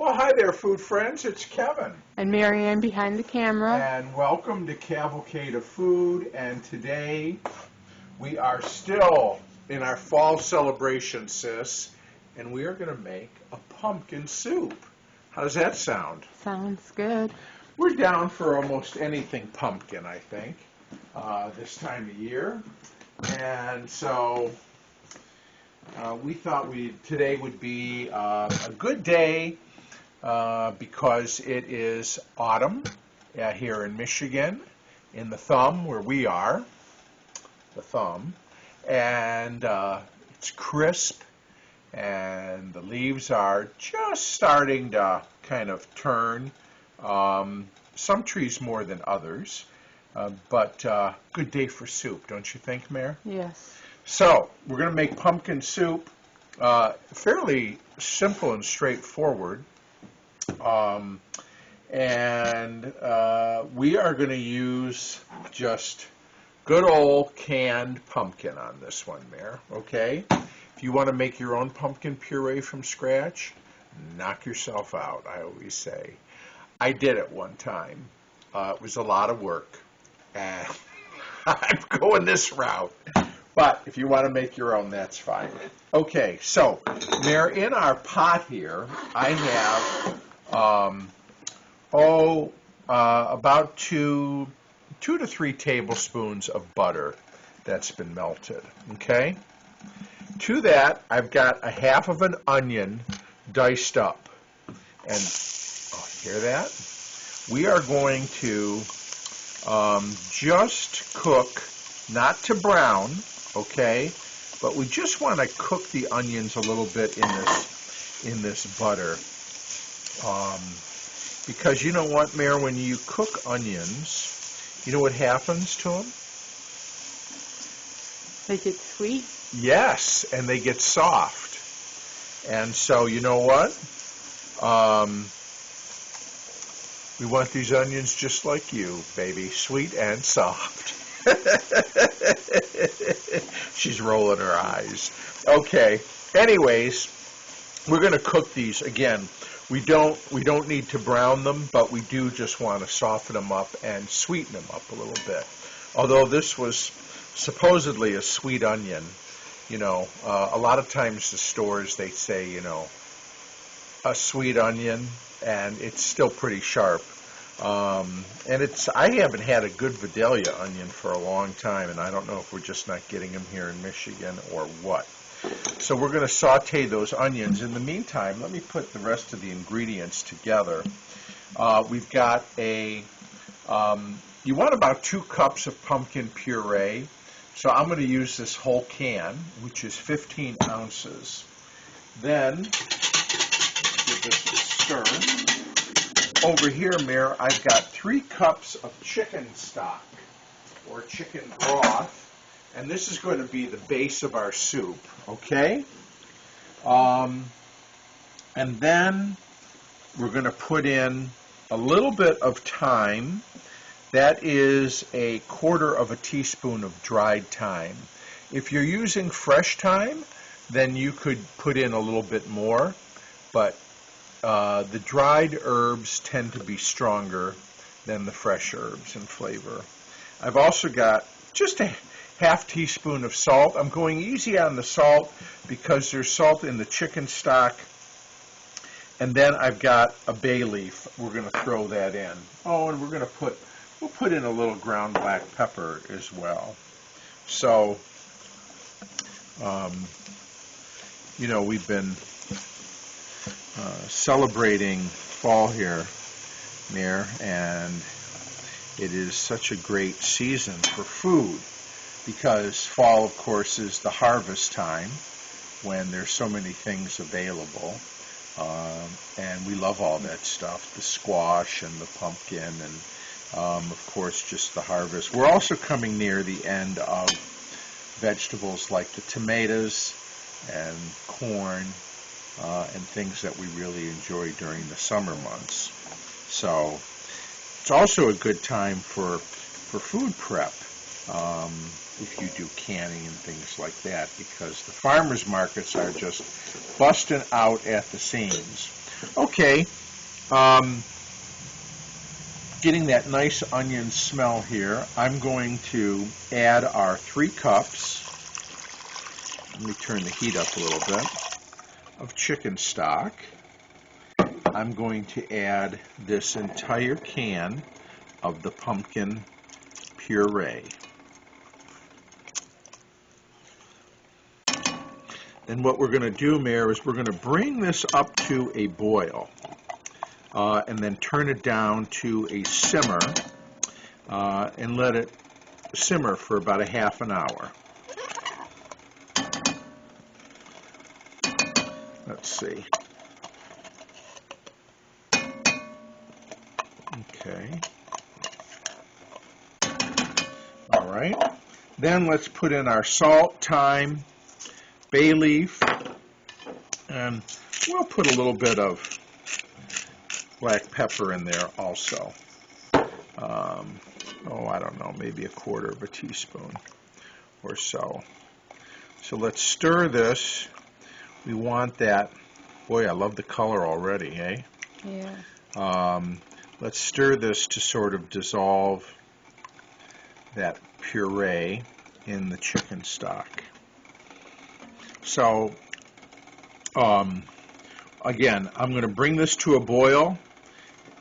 Well, hi there, food friends. It's Kevin. And Marianne behind the camera. And welcome to Cavalcade of Food. And today we are still in our fall celebration, sis. And we are going to make a pumpkin soup. How does that sound? Sounds good. We're down for almost anything pumpkin, I think, this time of year. And so we thought today would be a good day because it is autumn here in Michigan, in the thumb where we are, the thumb, and it's crisp, and the leaves are just starting to kind of turn. Some trees more than others, but good day for soup, don't you think, Mare? Yes. So we're going to make pumpkin soup, fairly simple and straightforward. And we are going to use just good old canned pumpkin on this one, Mare, okay? If you want to make your own pumpkin puree from scratch, knock yourself out, I always say. I did it one time. It was a lot of work, and I'm going this route. But if you want to make your own, that's fine. Okay, so Mare, in our pot here, I have about two to 3 tablespoons of butter that's been melted. Okay. To that, I've got a half of an onion diced up, and hear that? We are going to just cook, not to brown, okay? But we just want to cook the onions a little bit in this butter, because you know what, Mare? When you cook onions, you know what happens to them? They get sweet? Yes, and they get soft. And so, you know what? We want these onions just like you, baby, sweet and soft. She's rolling her eyes. Okay. Anyways, we're going to cook these again. We don't need to brown them, but we do just want to soften them up and sweeten them up a little bit. Although this was supposedly a sweet onion, you know, a lot of times the stores, they say, you know, a sweet onion, and it's still pretty sharp. And I haven't had a good Vidalia onion for a long time, and I don't know if we're just not getting them here in Michigan or what. So we're going to saute those onions. In the meantime, let me put the rest of the ingredients together. We've got you want about 2 cups of pumpkin puree. So I'm going to use this whole can, which is 15 ounces. Then, give this a stir. Over here, Mare, I've got 3 cups of chicken stock, or chicken broth, and this is going to be the base of our soup, okay? And then we're going to put in a little bit of thyme. That is 1/4 teaspoon of dried thyme. If you're using fresh thyme, then you could put in a little bit more, but the dried herbs tend to be stronger than the fresh herbs in flavor. I've also got just a 1/2 teaspoon of salt. I'm going easy on the salt because there's salt in the chicken stock. And then I've got a bay leaf. We're going to throw that in. Oh, and we'll put in a little ground black pepper as well. So, you know, we've been celebrating fall here, Mare, and it is such a great season for food because fall, of course, is the harvest time when there's so many things available, and we love all that stuff, the squash and the pumpkin and, of course, just the harvest. We're also coming near the end of vegetables like the tomatoes and corn, and things that we really enjoy during the summer months. So it's also a good time for food prep if you do canning and things like that, because the farmers markets are just busting out at the seams. Okay, getting that nice onion smell here, I'm going to add our 3 cups, let me turn the heat up a little bit, of chicken stock. I'm going to add this entire can of the pumpkin puree. And what we're going to do, Mayor, is we're going to bring this up to a boil and then turn it down to a simmer and let it simmer for about a half an hour. Let's see. Okay. All right. Then let's put in our salt, thyme, bay leaf, and we'll put a little bit of black pepper in there also. I don't know, maybe a quarter of a teaspoon or so. So let's stir this. We want that. Boy, I love the color already, eh? Yeah. Let's stir this to sort of dissolve that puree in the chicken stock. So, again, I'm going to bring this to a boil,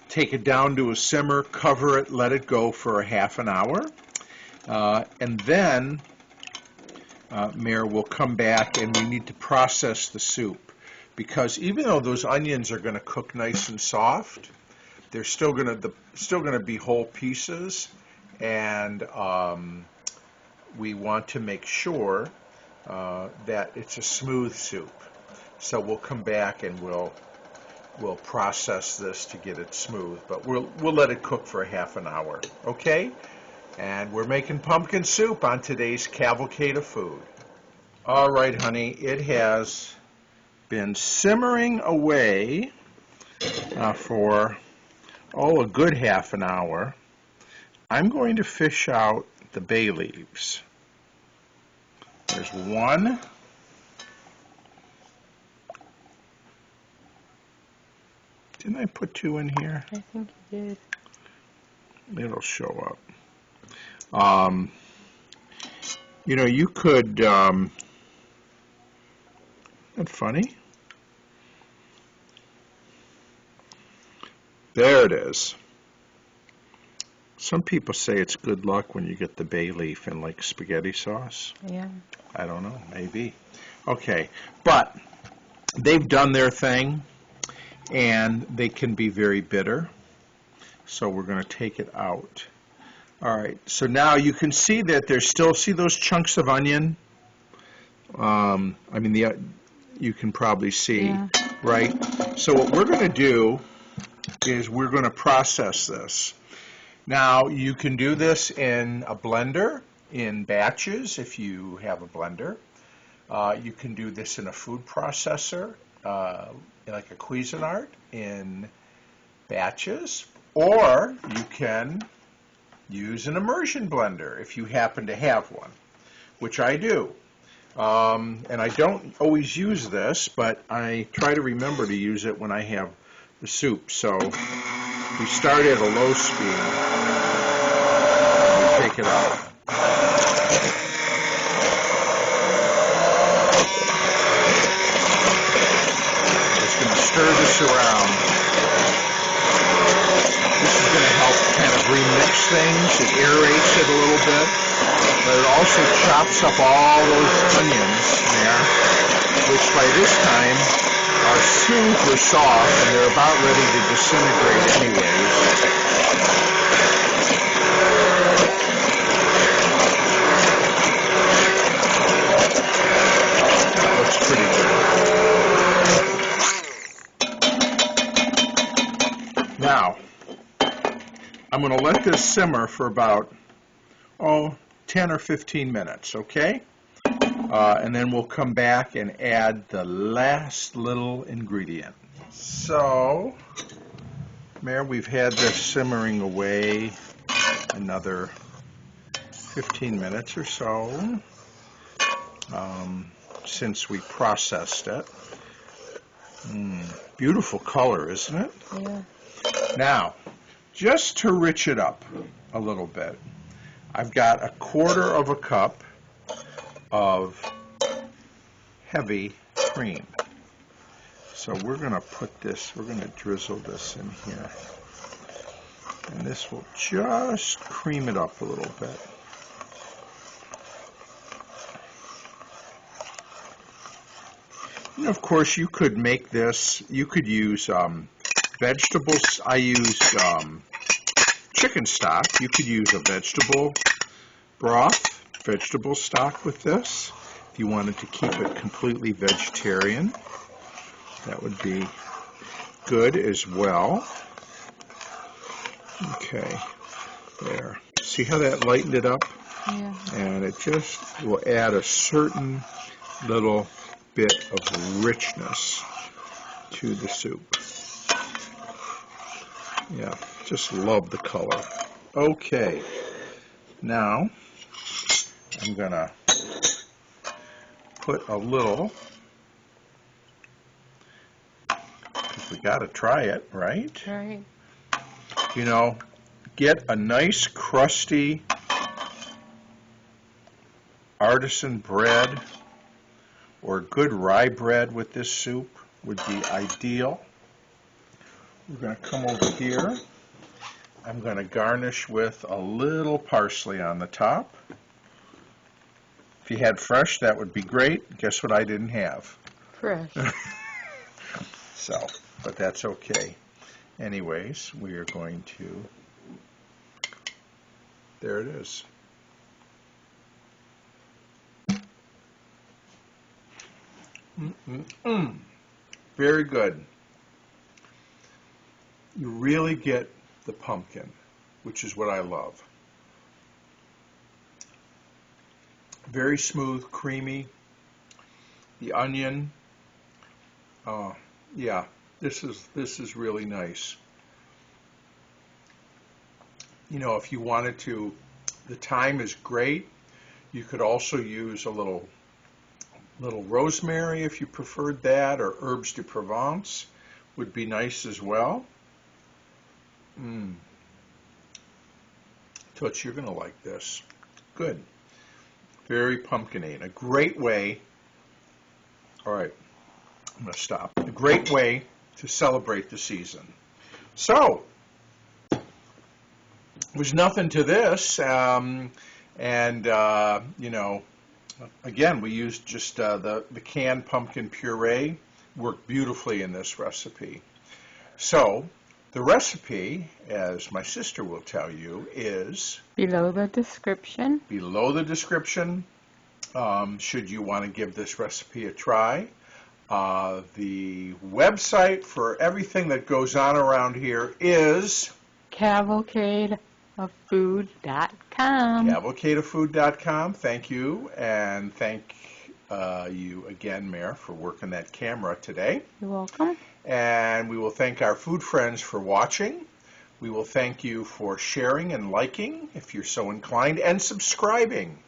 take it down to a simmer, cover it, let it go for a half an hour, and then, Mayor, we'll come back and we need to process the soup, because even though those onions are going to cook nice and soft, they're still going to be whole pieces, and we want to make sure that it's a smooth soup. So we'll come back and we'll process this to get it smooth, but we'll let it cook for a half an hour, okay? And we're making pumpkin soup on today's Cavalcade of Food. All right, honey, it has been simmering away for a good half an hour. I'm going to fish out the bay leaves. There's one. Didn't I put 2 in here? I think you did. It'll show up. You could, isn't that funny? There it is. Some people say it's good luck when you get the bay leaf in like spaghetti sauce. Yeah. I don't know, maybe. Okay, but they've done their thing, and they can be very bitter, so we're going to take it out. All right, so now you can see that there's still, see those chunks of onion? You can probably see, Yeah. right? So what we're going to do is we're going to process this. Now, you can do this in a blender, in batches, if you have a blender. You can do this in a food processor, like a Cuisinart, in batches, or you can use an immersion blender if you happen to have one, which I do. And I don't always use this, but I try to remember to use it when I have the soup. So we start at a low speed. We take it out. Just going to stir this around. This is going to help kind of remix things. It aerates it a little bit, but it also chops up all those onions there, which by this time are super soft and they're about ready to disintegrate anyways. That looks pretty good. Now, I'm going to let this simmer for about 10 or 15 minutes, okay? And then we'll come back and add the last little ingredient. So, Mare, we've had this simmering away another 15 minutes or so since we processed it. Beautiful color, isn't it? Yeah. Now, just to rich it up a little bit, I've got 1/4 cup of heavy cream. So we're going to we're going to drizzle this in here. And this will just cream it up a little bit. And of course, you could make this, you could use vegetables. I used chicken stock. You could use a vegetable broth, vegetable stock with this. If you wanted to keep it completely vegetarian, that would be good as well. Okay, there. See how that lightened it up? Yeah. And it just will add a certain little bit of richness to the soup. Yeah, just love the color. Okay, now I'm gonna put a little, because we gotta try it, right? Right. You know, get a nice crusty artisan bread or good rye bread with this soup would be ideal. We're going to come over here. I'm going to garnish with a little parsley on the top. If you had fresh, that would be great. Guess what I didn't have? Fresh. So, but that's okay. Anyways, we are going to, there it is. Very good. You really get the pumpkin, which is what I love. Very smooth, creamy. The onion, yeah, this is really nice. You know, if you wanted to, the thyme is great. You could also use a little rosemary if you preferred that, or herbes de Provence would be nice as well. Toots, you're going to like this. Good. Very pumpkin-y. A great way, all right, I'm going to stop. A great way to celebrate the season. So, there's nothing to this, you know, again, we used just the canned pumpkin puree. Worked beautifully in this recipe. So, the recipe, as my sister will tell you, is Below the description. below the description. Should you want to give this recipe a try. The website for everything that goes on around here is Cavalcadeoffood.com. Cavalcadeoffood.com. Thank you, and thank you again, Mare, for working that camera today. You're welcome. And we will thank our food friends for watching. We will thank you for sharing and liking, if you're so inclined, and subscribing.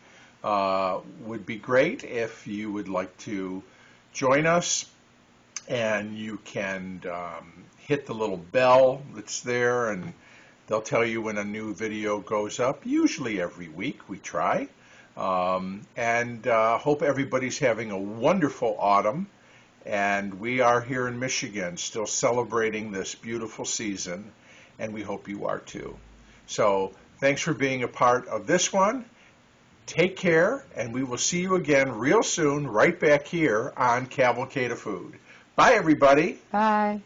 Would be great if you would like to join us, and you can hit the little bell that's there, and they'll tell you when a new video goes up, usually every week. We try. Hope everybody's having a wonderful autumn. And we are here in Michigan still celebrating this beautiful season, and we hope you are too. So thanks for being a part of this one. Take care, and we will see you again real soon right back here on Cavalcade of Food. Bye, everybody. Bye.